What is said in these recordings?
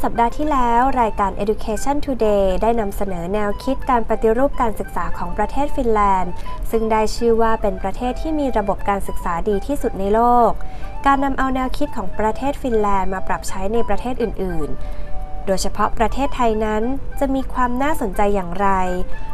สัปดาห์ที่แล้วรายการ Education Today ได้นำเสนอแนวคิดการปฏิรูปการศึกษาของประเทศฟินแลนด์ซึ่งได้ชื่อว่าเป็นประเทศที่มีระบบการศึกษาดีที่สุดในโลกการนำเอาแนวคิดของประเทศฟินแลนด์มาปรับใช้ในประเทศอื่นๆโดยเฉพาะประเทศไทยนั้นจะมีความน่าสนใจอย่างไร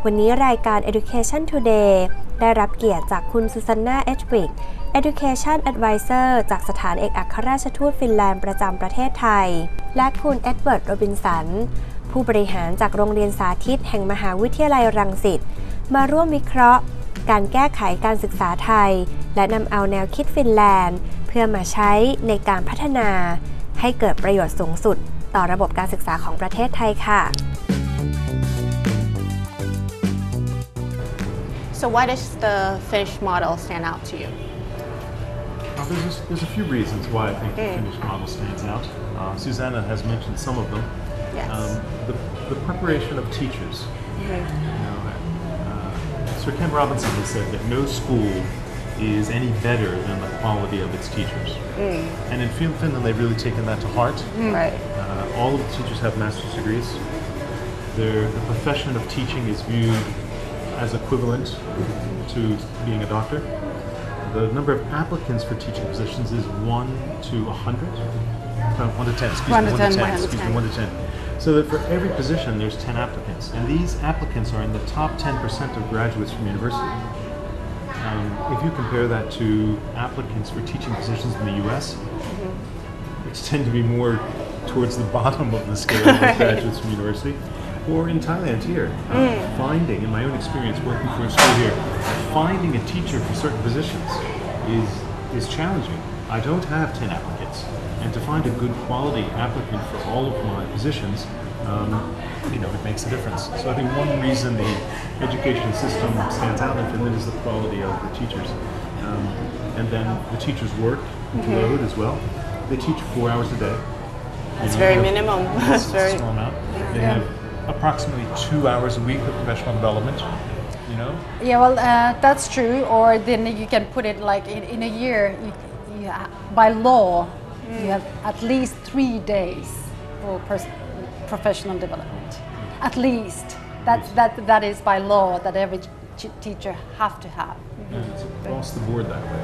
วันนี้รายการ Education Today ได้รับเกียรติจากคุณซูซานนา เอชวิกEducation Advisor จากสถานเอกอัครราชทูตฟินแลนด์ประจำประเทศไทยและคุณเอ็ดเวิร์ด โรบินสันผู้บริหารจากโรงเรียนสาธิตแห่งมหาวิทยาลัยรังสิตมาร่วมวิเคราะห์การแก้ไขการศึกษาไทยและนำเอาแนวคิดฟินแลนด์เพื่อมาใช้ในการพัฒนาให้เกิดประโยชน์สูงสุดต่อระบบการศึกษาของประเทศไทยค่ะ So why does the Finnish model stand out to you? There's a few reasons why I think the Finnish model stands out. Susanna has mentioned some of them. Yes. The preparation of teachers. Sir Ken Robinson has said that no school is any better than the quality of its teachers. And in Finland, they've really taken that to heart. Right. All of the teachers have master's degrees. The profession of teaching is viewed as equivalent to being a doctor. The number of applicants for teaching positions is 1 to 100. 1 to 10, excuse me, 1 to 10. 1 to 10. So that for every position, there's 10 applicants. And these applicants are in the top 10% of graduates from university. If you compare that to applicants for teaching positions in the US, which tend to be more towards the bottom of the scale of graduates from university, or in Thailand here, finding, in my own experience working for a school here, finding a teacher for certain positions is challenging. I don't have 10 applicants, and to find a good quality applicant for all of my positions, it makes a difference. So I think one reason the education system stands out in Finland is the quality of the teachers. And then the teachers' work load as well. They teach 4 hours a day. That's very minimum. That's very small amount. They have approximately 2 hours a week of professional development. Yeah, well, that's true. Or then you can put it like in a year, by law, you have at least 3 days for professional development. At least that is by law that every teacher have to have. And it's across the board that way.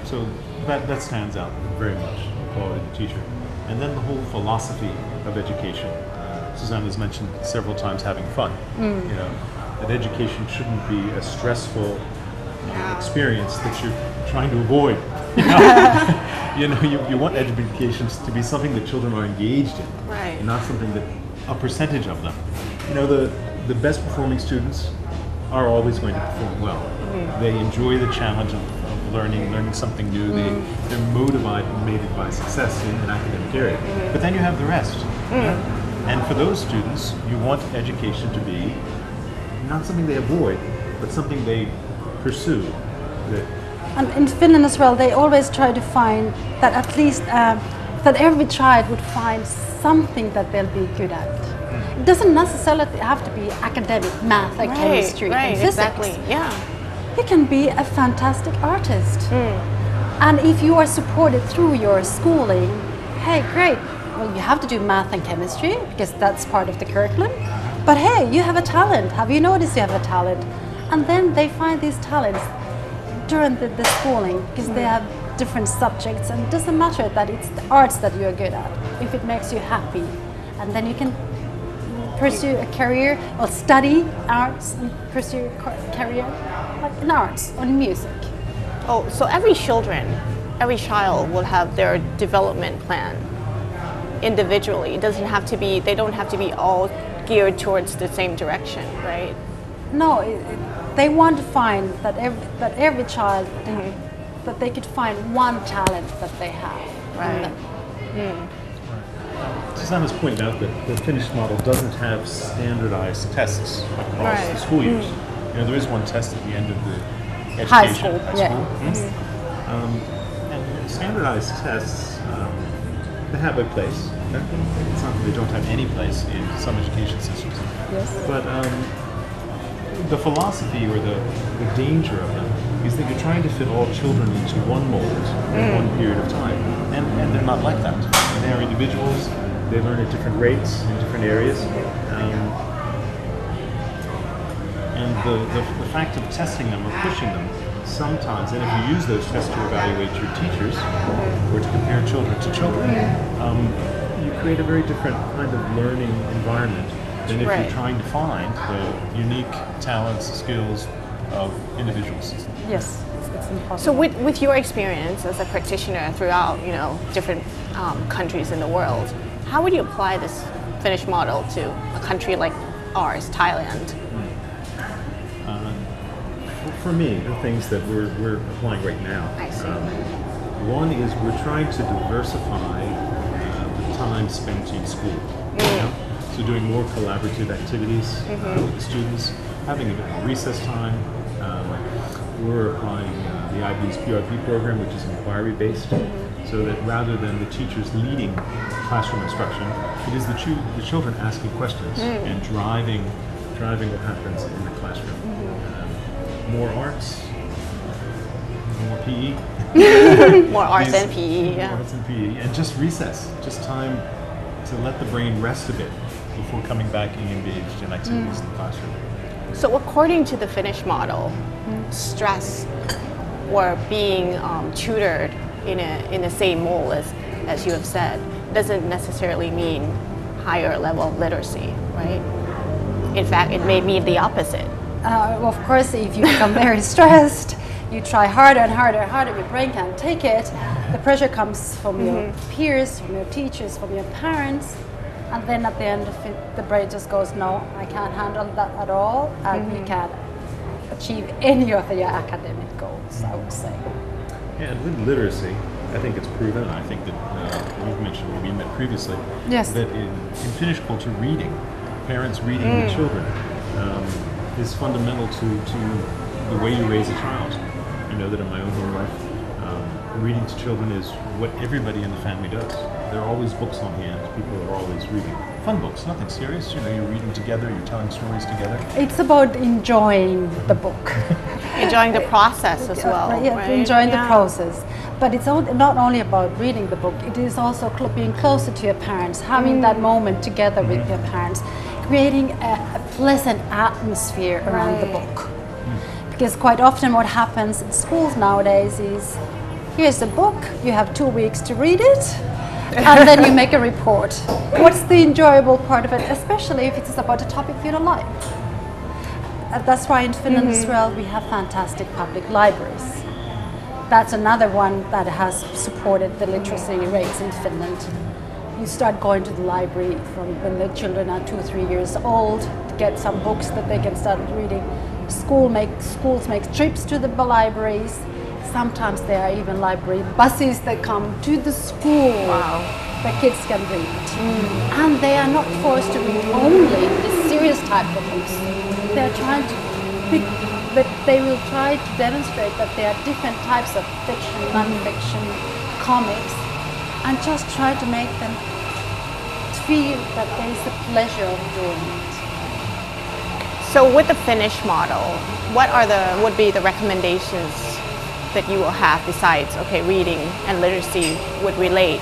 So that stands out very much, the quality of the teacher. And then the whole philosophy of education. Susanna has mentioned several times having fun. That education shouldn't be a stressful experience that you're trying to avoid. You want education to be something that children are engaged in, right. And not something that a percentage of them. The best performing students are always going to perform well. They enjoy the challenge of learning something new. They're motivated by success in an academic area. But then you have the rest. And for those students, you want education to be not something they avoid, but something they pursue. And in Finland as well, they always try to find that at least that every child would find something that they'll be good at. It doesn't necessarily have to be academic, math, and chemistry, and physics. Exactly. Yeah. You can be a fantastic artist. And if you are supported through your schooling, hey, great. Well, you have to do math and chemistry because that's part of the curriculum. But hey, you have a talent. Have you noticed you have a talent? And then they find these talents during the schooling because they have different subjects, and it doesn't matter that it's the arts that you're good at if it makes you happy. And then you can pursue a career or study arts and pursue a career like in arts or in music. Oh, so every child will have their development plan individually. It doesn't have to be, they don't have to be all geared towards the same direction, right? No, they want to find that every child, that they could find one talent that they have. Right. Susanna's pointed out that the Finnish model doesn't have standardized tests across the school years. There is one test at the end of the education. High school. And standardized tests, they have a place. It's not that they don't have any place in some education systems. Yes. But the philosophy or the danger of them is that you're trying to fit all children into one mold in one period of time. And they're not like that. They are individuals. They learn at different rates in different areas. And the fact of testing them or pushing them sometimes, and if you use those tests to evaluate your teachers or to compare children to children, you create a very different kind of learning environment than if you're trying to find the unique talents, skills of individuals. Yes, it's impossible. So with your experience as a practitioner throughout, different countries in the world, how would you apply this Finnish model to a country like ours, Thailand? For me, the things that we're applying right now. I see. One is we're trying to diversify the time spent in school. So doing more collaborative activities with the students, having a bit more recess time. We're applying the IB's PRP program, which is inquiry-based, so that rather than the teachers leading classroom instruction, it is the children asking questions and driving what happens in the classroom. More arts, more PE. More arts and PE, More arts and PE, and just recess, just time to let the brain rest a bit before coming back and engaged in activities in the classroom. So according to the Finnish model, stress or being tutored in the same mold as you have said doesn't necessarily mean higher level of literacy, right? In fact, it may mean the opposite. Of course, if you become very stressed, you try harder and harder and harder, your brain can't take it. The pressure comes from your peers, from your teachers, from your parents, and then at the end of it, the brain just goes, no, I can't handle that at all, and you can't achieve any of your academic goals, I would say. Yeah, and with literacy, I think it's proven, and I think that we've mentioned when we met previously, that in Finnish culture, reading, parents reading with children, is fundamental to the way you raise a child. I know that in my own home life, reading to children is what everybody in the family does. There are always books on hand. People are always reading. Fun books, nothing serious. You're reading together, you're telling stories together. It's about enjoying the book. Enjoying the process as well, right? Enjoying the process. But it's not only about reading the book, it is also being closer to your parents, having that moment together with your parents, creating a pleasant atmosphere around the book. Because quite often what happens in schools nowadays is, here's a book, you have 2 weeks to read it, and then you make a report. What's the enjoyable part of it, especially if it's about a topic you don't like? That's why in Finland as well, we have fantastic public libraries. That's another one that has supported the literacy rates in Finland. You start going to the library from when the children are 2 or 3 years old to get some books that they can start reading. Schools make trips to the libraries. Sometimes there are even library buses that come to the school. Wow. The kids can read. And they are not forced to read only the serious type of books. They're trying to pick, but they will try to demonstrate that there are different types of fiction, non-fiction, comics, and just try to make them feel that there is a pleasure of doing it. So with the Finnish model, what would be the recommendations that you will have besides, reading and literacy would relate?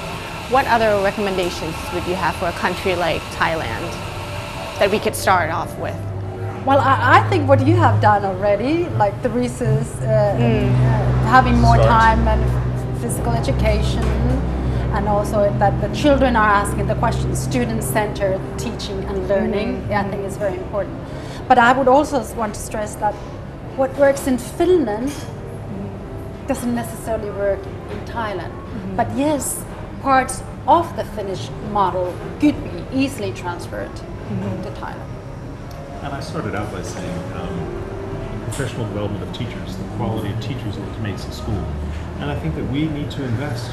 What other recommendations would you have for a country like Thailand that we could start off with? Well, I think what you have done already, like the recess, having more time and physical education, and also that the children are asking the questions, student-centered teaching and learning, I think is very important. But I would also want to stress that what works in Finland doesn't necessarily work in Thailand. But yes, parts of the Finnish model could be easily transferred to Thailand. And I started out by saying professional development of teachers, the quality of teachers is what makes a school. And I think that we need to invest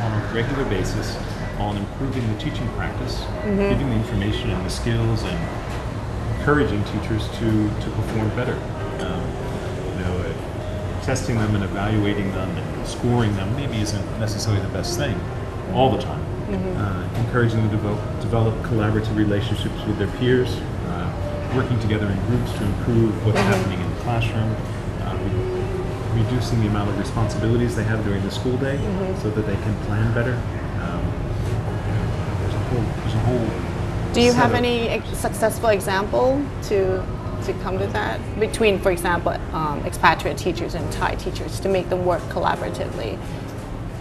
on a regular basis on improving the teaching practice, giving the information and the skills and encouraging teachers to perform better. Testing them and evaluating them and scoring them maybe isn't necessarily the best thing all the time. Encouraging them to develop collaborative relationships with their peers, working together in groups to improve what's happening in the classroom, reducing the amount of responsibilities they have during the school day so that they can plan better. whole. Do you have set of- any successful example to come to that between, for example, expatriate teachers and Thai teachers to make them work collaboratively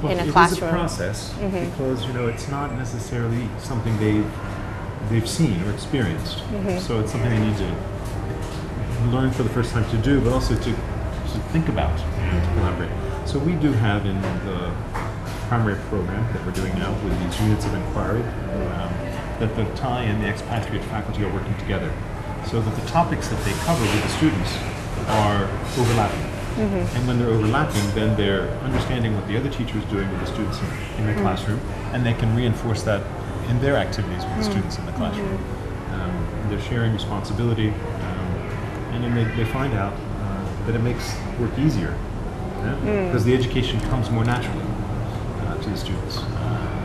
Well, in a it classroom? is a process because it's not necessarily something they've seen or experienced. So it's something they need to learn for the first time to do, but also to think about and to collaborate. So we do have in the primary program that we're doing now with these units of inquiry that the Thai and the expatriate faculty are working together, so that the topics that they cover with the students are overlapping. And when they're overlapping, then they're understanding what the other teacher is doing with the students in the classroom, and they can reinforce that in their activities with the students in the classroom. They're sharing responsibility, and then they find out that it makes work easier, because the education comes more naturally to the students.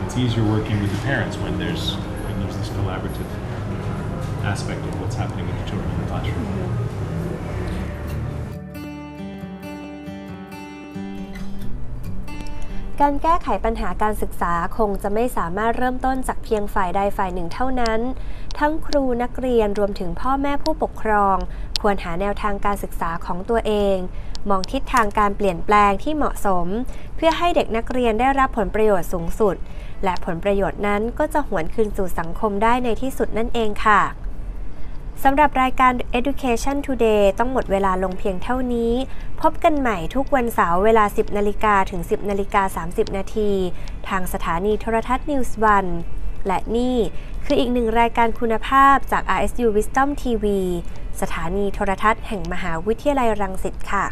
It's easier working with the parents when there's this collaborative aspect of what's happening with the children in the classroom. การแก้ไขปัญหาการศึกษาคงจะไม่สามารถเริ่มต้นจากเพียงฝ่ายใดฝ่ายหนึ่งเท่านั้นทั้งครูนักเรียนรวมถึงพ่อแม่ผู้ปกครองควรหาแนวทางการศึกษาของตัวเองมองทิศทางการเปลี่ยนแปลงที่เหมาะสมเพื่อให้เด็กนักเรียนได้รับผลประโยชน์สูงสุดและผลประโยชน์นั้นก็จะหวนคืนสู่สังคมได้ในที่สุดนั่นเองค่ะสำหรับรายการ Education Today ต้องหมดเวลาลงเพียงเท่านี้พบกันใหม่ทุกวันเสาร์เวลา 10 นาฬิกาถึง 10 นาฬิกา 30 นาทีทางสถานีโทรทัศน์ News 1 และนี่คืออีกหนึ่งรายการคุณภาพจาก RSU WisdomTV สถานีโทรทัศน์แห่งมหาวิทยาลัยรังสิตค่ะ